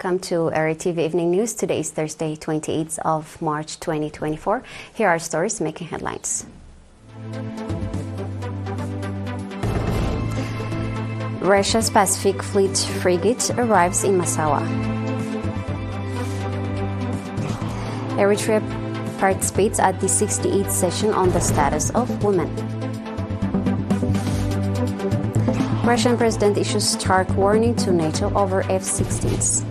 welcome to ERi-TV Evening News. Today is Thursday, 28th of March 2024. Here are stories making headlines. Russia's Pacific Fleet frigate arrives in Masawa. Eritrea participates at the 68th session on the status of women. Russian president issues stark warning to NATO over F-16s.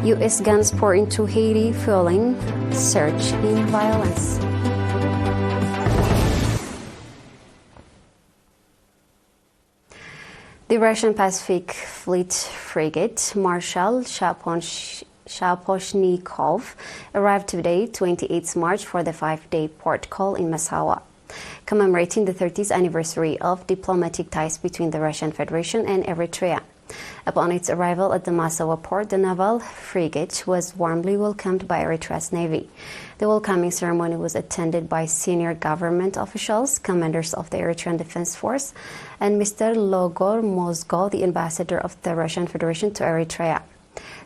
U.S. guns pour into Haiti, fueling surge in violence. The Russian Pacific Fleet frigate Marshal Shaposhnikov arrived today, 28th March, for the 5-day port call in Masawa, commemorating the 30th anniversary of diplomatic ties between the Russian Federation and Eritrea. Upon its arrival at the Masawa port, the naval frigate was warmly welcomed by Eritrea's Navy. The welcoming ceremony was attended by senior government officials, commanders of the Eritrean Defense Force, and Mr. Logor Mozgo, the ambassador of the Russian Federation to Eritrea.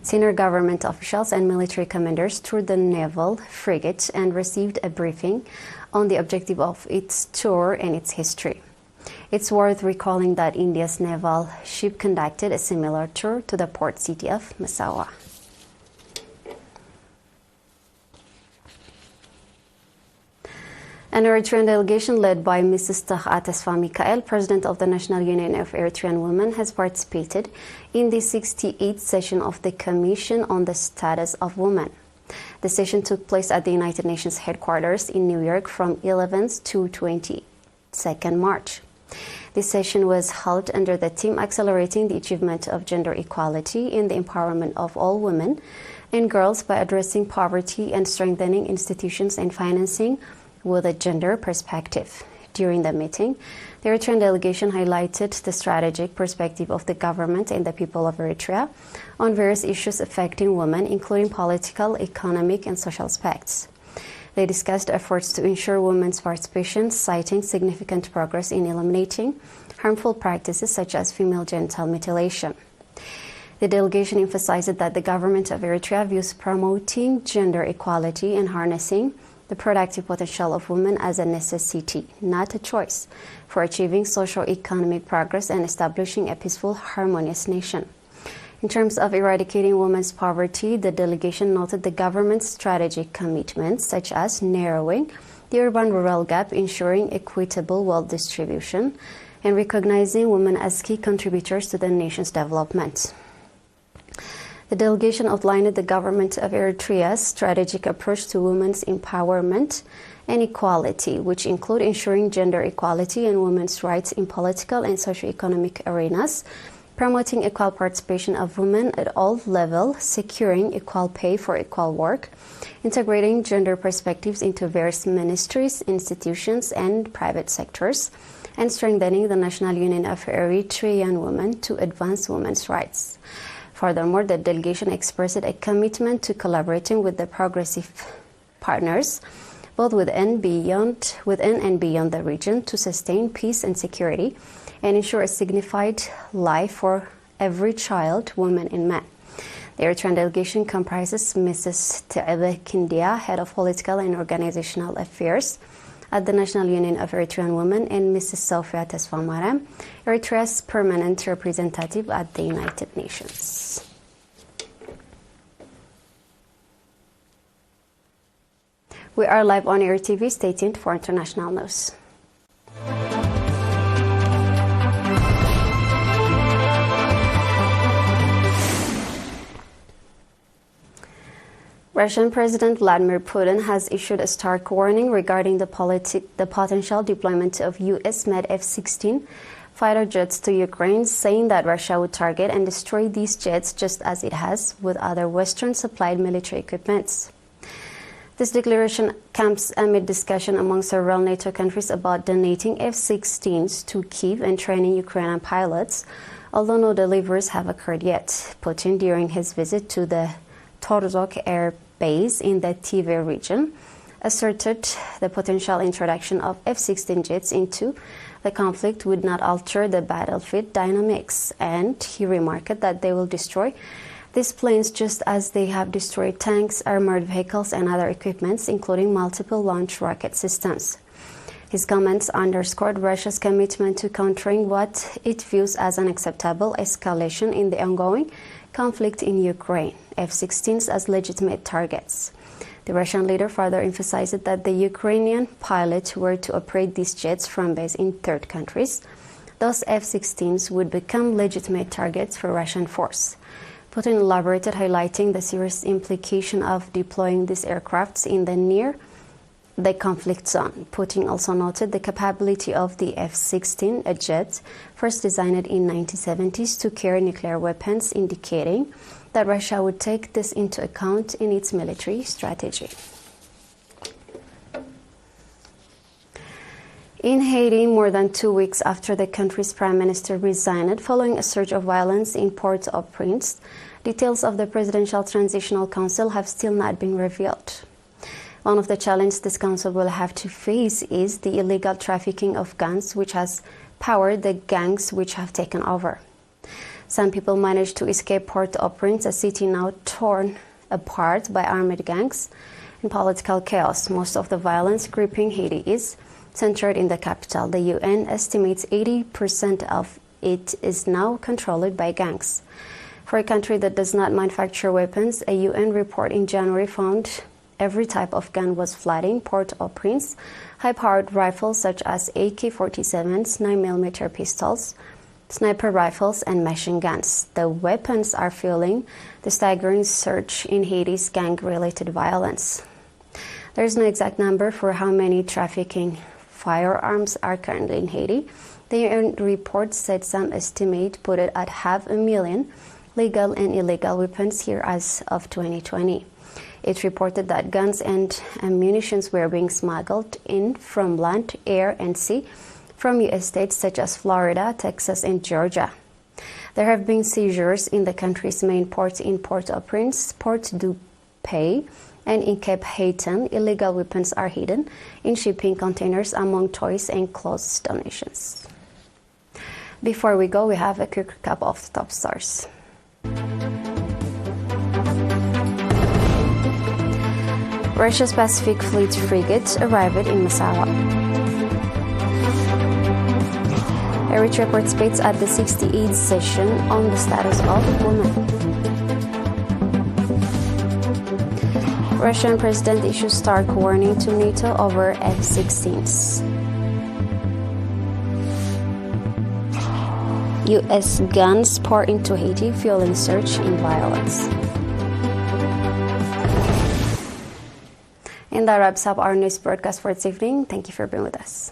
Senior government officials and military commanders toured the naval frigate and received a briefing on the objective of its tour and its history. It's worth recalling that India's naval ship conducted a similar tour to the port city of Masawa. An Eritrean delegation led by Mrs. Taha Tesfa Mikael, president of the National Union of Eritrean Women, has participated in the 68th session of the Commission on the Status of Women. The session took place at the United Nations headquarters in New York from 11th to 22nd March. This session was held under the theme Accelerating the Achievement of Gender Equality in the Empowerment of All Women and Girls by Addressing Poverty and Strengthening Institutions and Financing with a Gender Perspective. During the meeting, the Eritrean delegation highlighted the strategic perspective of the government and the people of Eritrea on various issues affecting women, including political, economic, and social aspects. They discussed efforts to ensure women's participation, citing significant progress in eliminating harmful practices such as female genital mutilation. The delegation emphasized that the government of Eritrea views promoting gender equality and harnessing the productive potential of women as a necessity, not a choice, for achieving socio-economic progress and establishing a peaceful, harmonious nation. In terms of eradicating women's poverty, the delegation noted the government's strategic commitments, such as narrowing the urban-rural gap, ensuring equitable wealth distribution, and recognizing women as key contributors to the nation's development. The delegation outlined the government of Eritrea's strategic approach to women's empowerment and equality, which include ensuring gender equality and women's rights in political and socio-economic arenas, promoting equal participation of women at all levels, securing equal pay for equal work, integrating gender perspectives into various ministries, institutions, and private sectors, and strengthening the National Union of Eritrean Women to advance women's rights. Furthermore, the delegation expressed a commitment to collaborating with the progressive partners, both within and beyond the region, to sustain peace and security and ensure a signified life for every child, woman, and man. The Eritrean delegation comprises Mrs. Te'ebe Kindia, Head of Political and Organizational Affairs at the National Union of Eritrean Women, and Mrs. Sophia Tesfamaram, Eritrea's permanent representative at the United Nations. We are live on ERi-TV. Stay tuned for international news. Russian President Vladimir Putin has issued a stark warning regarding the potential deployment of U.S.-made F-16 fighter jets to Ukraine, saying that Russia would target and destroy these jets just as it has with other Western-supplied military equipments. This declaration comes amid discussion among several NATO countries about donating F-16s to Kyiv and training Ukrainian pilots, although no deliveries have occurred yet. Putin, during his visit to the Torzhok Air Base in the Tver region, asserted the potential introduction of F-16 jets into the conflict would not alter the battlefield dynamics, and he remarked that they will destroy these planes just as they have destroyed tanks, armored vehicles, and other equipments, including multiple launch rocket systems. His comments underscored Russia's commitment to countering what it views as an unacceptable escalation in the ongoing conflict in Ukraine, F-16s as legitimate targets. The Russian leader further emphasized that the Ukrainian pilots were to operate these jets from base in third countries. Thus, F-16s would become legitimate targets for Russian force. Putin elaborated, highlighting the serious implication of deploying these aircrafts in the conflict zone. Putin also noted the capability of the F-16, a jet first designed in the 1970s to carry nuclear weapons, indicating that Russia would take this into account in its military strategy. In Haiti, more than 2 weeks after the country's prime minister resigned following a surge of violence in Port-au-Prince, details of the Presidential Transitional Council have still not been revealed. One of the challenges this council will have to face is the illegal trafficking of guns, which has powered the gangs which have taken over. Some people managed to escape Port-au-Prince, a city now torn apart by armed gangs and political chaos. Most of the violence gripping Haiti is centered in the capital. The UN estimates 80% of it is now controlled by gangs. For a country that does not manufacture weapons, a UN report in January found every type of gun was flooding Port-au-Prince. High-powered rifles such as AK-47s, 9mm pistols, sniper rifles, and machine guns. The weapons are fueling the staggering surge in Haiti's gang-related violence. There is no exact number for how many trafficking firearms are currently in Haiti. The UN report said some estimate put it at 500,000 legal and illegal weapons here as of 2020. It reported that guns and ammunition were being smuggled in from land, air, and sea from U.S. states such as Florida, Texas, and Georgia. There have been seizures in the country's main ports in Port-au-Prince, Port-du-Pays, and in Cape Haitian. Illegal weapons are hidden in shipping containers among toys and clothes donations. Before we go, we have a quick recap of the top stars. Russia's Pacific Fleet frigate arrived in Masawa. Eritrea participates at the 68th session on the status of women. Russian president issues stark warning to NATO over F-16s. U.S. guns pour into Haiti, fueling surge in violence. And that wraps up our news broadcast for this evening. Thank you for being with us.